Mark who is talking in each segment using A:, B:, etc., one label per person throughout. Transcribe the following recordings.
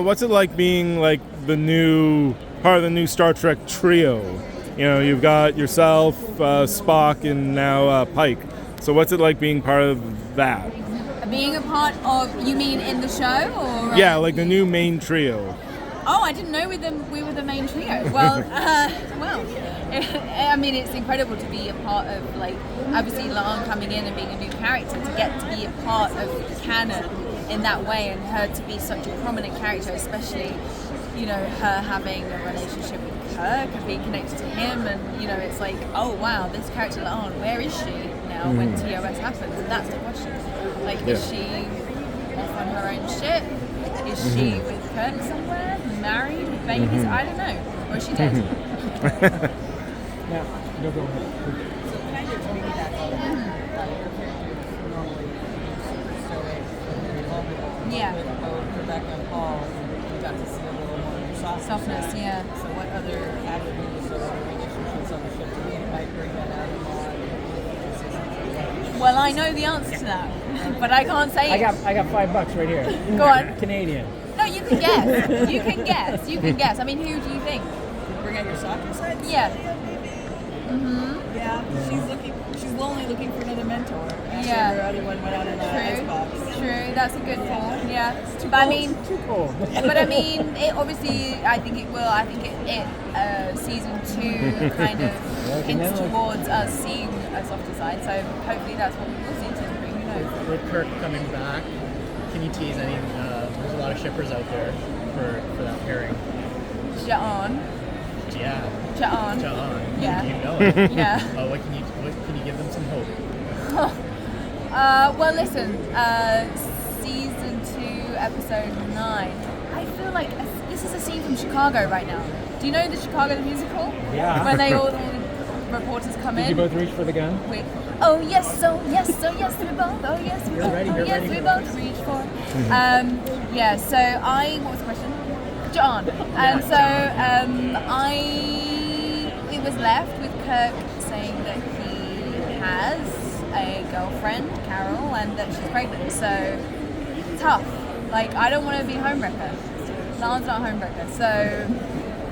A: What's it like being like the new part of the new Star Trek trio? You know, you've got yourself, Spock, and now Pike. So what's it like being part of that?
B: Being a part of, you mean in the show? Or
A: yeah, like the new main trio.
B: Oh, I didn't know we were the main trio. Well, I mean, it's incredible to be a part of, like, obviously La'an coming in and being a new character, to get to be a part of canon in that way, and her to be such a prominent character, especially, you know, her having a relationship with Kirk and being connected to him, and, you know, it's like, oh wow, this character La'an, where is she now when TOS happens? And that's the question. Like, is she off on her own ship? Is she with Kirk somewhere? Married? With babies? I don't know. Or is she dead?
C: Yeah, no, go ahead.
D: So kind of piggybacking on
B: Yeah.
D: with Rebecca and Paul, we got to see a little more softness.
B: Yeah.
D: So what other avenues or relationships on the ship do we might bring that out of
B: Well, I know the answer to that, but I can't say it.
C: I got $5 right here.
B: Go on.
C: Canadian.
B: No, you can guess. You can guess. You can guess. I mean, who do you think?
D: Bring out your softer side?
B: Yeah.
D: Yeah, she's lonely looking for another mentor. After
B: Yeah.
D: her other one went out in the icebox.
B: True, that's a good call. Yeah, but I mean,
C: Too cold.
B: but I mean, it obviously, I think it will. I think season 2 kind of hints towards us seeing a softer side. So hopefully that's what we will see in season 3. Who knows?
E: With Kirk coming back, can you tease any? There's a lot of shippers out there for that pairing.
B: Ja'an.
E: Yeah.
B: Ja'an. Yeah.
E: You know it.
B: Yeah.
E: What can you give them some hope?
B: Well, listen, season 2, episode 9. I feel like this is a scene from Chicago right now. Do you know the Chicago the musical?
C: Yeah.
B: When all the reporters come in.
C: Did you both reach for the gun?
B: Oh yes, so yes, we both. Oh yes, we both. Oh yes, we both reach for. Yeah. So what was the question? John. And so it was left with Kirk saying that he has a girlfriend, Carol, and that she's pregnant. So tough. Like, I don't want to be a homewrecker. La'an's not a homewrecker. So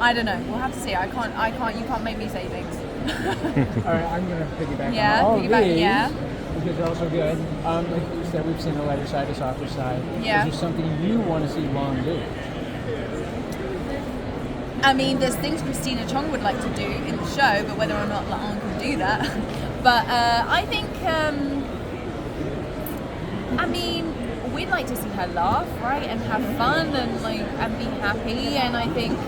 B: I don't know. We'll have to see. I can't. You can't make me say things.
C: All right, I'm gonna piggyback
B: Yeah,
C: on all
B: piggyback,
C: these
B: yeah.
C: because they're also good. Like you said, we've seen the lighter side, the softer side.
B: Yeah.
C: Is there something you want to see La'an do?
B: I mean, there's things Christina Chong would like to do in the show, but whether or not La'an can do that. But I think, I mean, we'd like to see her laugh, right, and have fun and be happy. And I think,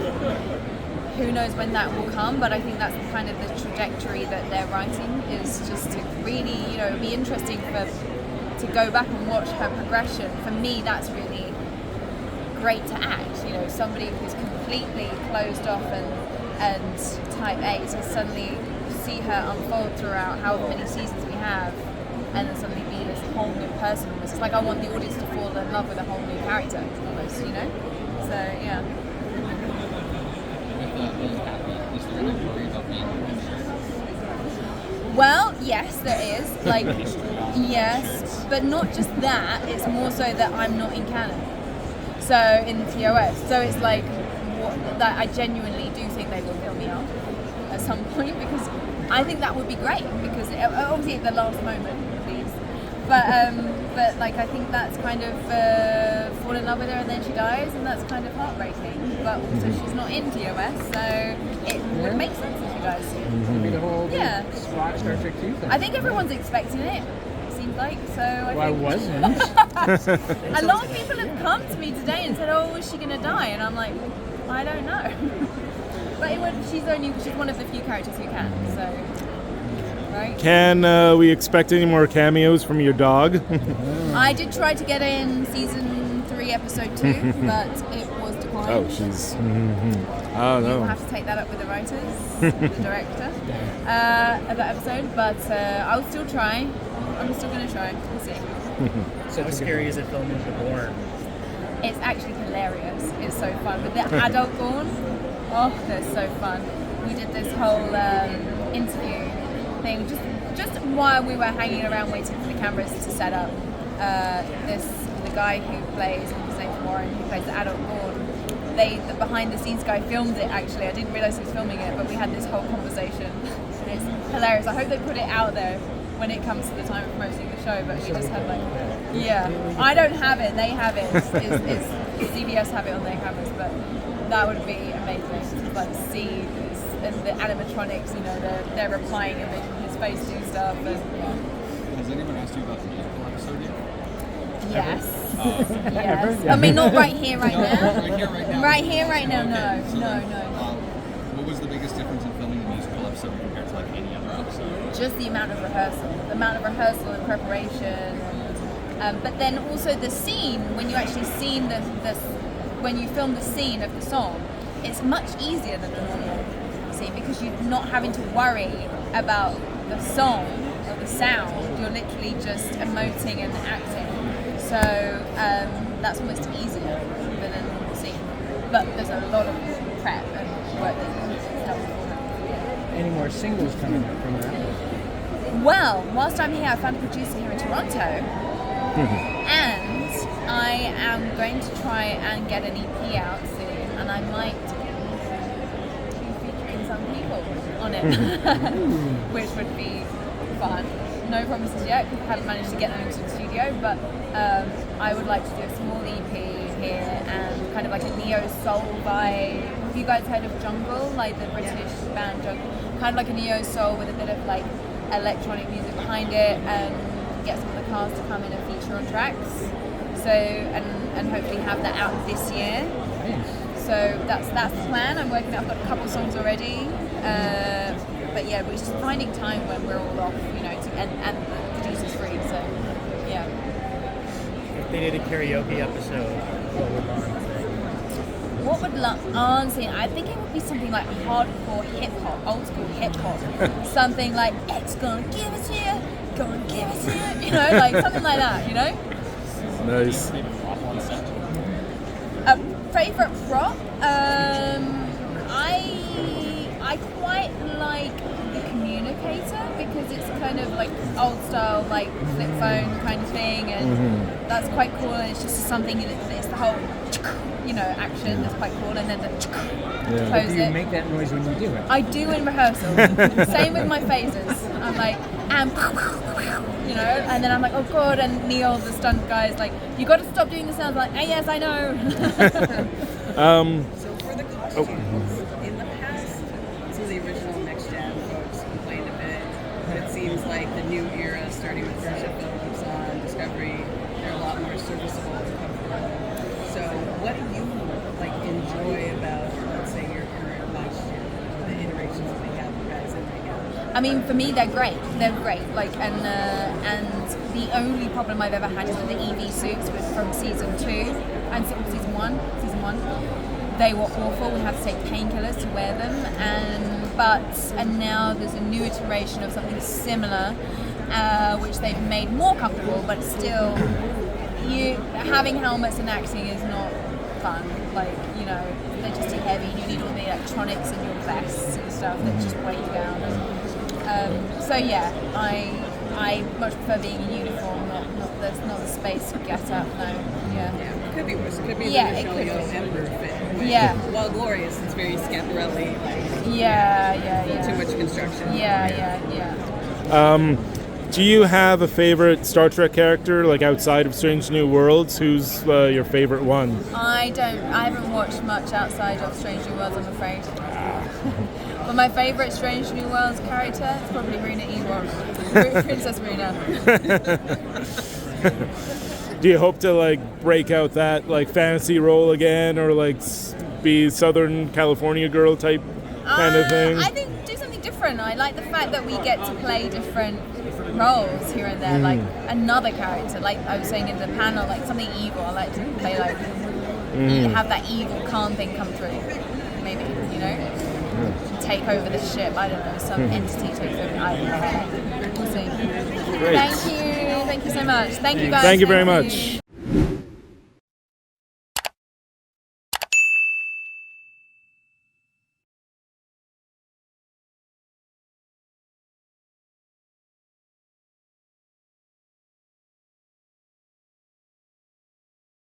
B: who knows when that will come, but I think that's kind of the trajectory that they're writing, is just to really, you know, it'd be interesting to go back and watch her progression. For me, that's really great to act, you know, somebody who's completely closed off and type A, to suddenly see her unfold throughout however many seasons we have, and then suddenly be this whole new person almost. It's like I want the audience to fall in love with a whole new character almost, you know? So, yeah. Well, yes, there is. Like, yes, but not just that. It's more so that I'm not in canon. So in TOS. So it's like that. I genuinely do think they will fill me up at some point, because I think that would be great. Because obviously at the last moment, please. But like, I think that's kind of fall in love with her and then she dies, and that's kind of heartbreaking. But also she's not in TOS, so it would make sense if she dies.
C: Maybe the whole
B: Star
C: Trek 2 thing.
B: I think everyone's expecting it. Seems like so. I
C: wasn't.
B: A lot of people have come to me today and said, "Oh, is she gonna die?" And I'm like, I don't know. But she's one of the few characters who can. So. Right.
A: Can we expect any more cameos from your dog?
B: I did try to get in season 3, episode 2, but it was declined.
A: Oh, she's. Oh no.
B: We'll have to take that up with the writers, the director of that episode. But I'll still try. I'm still going to try. We'll see.
E: So how scary is it filming the Gorn?
B: It's actually hilarious. It's so fun. With the adult Gorn, oh, they're so fun. We did this whole interview thing just while we were hanging around waiting for the cameras to set up. The guy who plays, his name's Warren, who plays the adult Gorn, the behind the scenes guy filmed it actually. I didn't realise he was filming it, but we had this whole conversation. And it's hilarious. I hope they put it out there when it comes to the time of promoting the show, but we just had like, yeah. I don't have it, they have it. It's CBS have it on their cameras, but that would be amazing to like see this, and the animatronics, you know, they're replying and making his face do stuff. And,
F: Has anyone asked you about the musical episode yet?
B: yes. Yes. I mean, not right here, right now.
F: Right here, right now.
B: Right here, right now,
F: Okay, so
B: no.
F: what was the biggest difference in filming the musical episode compared to like any other episode?
B: Just the amount of rehearsal and preparation, and, but then also the scene, when you actually when you film the scene of the song, it's much easier than the normal scene because you're not having to worry about the song or the sound. You're literally just emoting and acting. So that's almost easier than a normal scene. But there's a lot of prep and work that's done beforehand.
C: Any more singles coming up from that?
B: Well, whilst I'm here, I found a producer here in Toronto, and I am going to try and get an EP out soon, and I might be featuring some people on it, which would be fun. No promises yet, because I haven't managed to get them into the studio, but I would like to do a small EP here, and kind of like a neo-soul vibe. Have you guys heard of Jungle, like the British band Jungle? Kind of like a neo-soul with a bit of like electronic music behind it, and get some of the cast to come in and feature on tracks. So and hopefully have that out this year. So that's the plan. I'm working. I've got a couple songs already, but yeah, we're just finding time when we're all off, you know, and the producer's free. So yeah.
E: If they did a karaoke episode, what would Lauren say?
B: What would Anson? I think it would be something like hardcore hip hop, old school hip hop. Something like "It's gonna give it to you, gonna give it to you," you know, like something like that, you know.
A: Nice.
B: Favorite prop? I quite like the communicator because it's kind of like old style, like flip phone kind of thing, and that's quite cool. And it's just something it's the whole, you know, action that's quite cool, and then the close
C: Do you
B: it.
C: make that noise when you do it?
B: I do in rehearsal. Same with my phases. I'm like, you know, and then I'm like, oh god, and Neil, the stunt guy, is like, you got to stop doing the sounds. I'm like, hey, yes, I know.
D: So for the costumes, in the past, some of the original Next Gen folks complained a bit, but it seems like the new era, starting with Starship Films on Discovery, they're a lot more serviceable and comfortable. So what do you like enjoy about, let's say, your current costume, the iterations that they have you guys in right now?
B: I mean, for me, they're great. They're great. Like, and the only problem I've ever had is with the EV suits from season 2 and season one. They were awful. We had to take painkillers to wear them, and now there's a new iteration of something similar, which they've made more comfortable, but still, having helmets and acting is not fun. Like, you know, they're just too heavy. You need all the electronics in your vests and stuff that just weigh you down. So yeah, I much prefer being in uniform. There's not the space to get up. No, yeah.
D: Could be worse. It could be
B: Yeah,
D: the
B: it could
D: Michelle
B: be.
D: Yeoh Emperor fit. Which,
B: Yeah.
D: while glorious, it's very Schiaparelli. Like,
B: Yeah.
D: too much construction.
B: Yeah.
A: Do you have a favorite Star Trek character, like outside of Strange New Worlds? Who's your favorite one?
B: I haven't watched much outside of Strange New Worlds, I'm afraid. But my favourite Strange New Worlds character is probably Rena Ewok. Princess Rena.
A: Do you hope to like break out that like fantasy role again, or like be Southern California girl type kind of thing?
B: I think do something different. I like the fact that we get to play different roles here and there, like another character. Like I was saying in the panel, like something evil. I like to play like have that evil Khan thing come through. Maybe, you know, take over the ship. I don't know, some entity takes over. I don't know. We'll see.
A: Great.
B: Thank you so much. Thank you guys.
A: Thank you very much.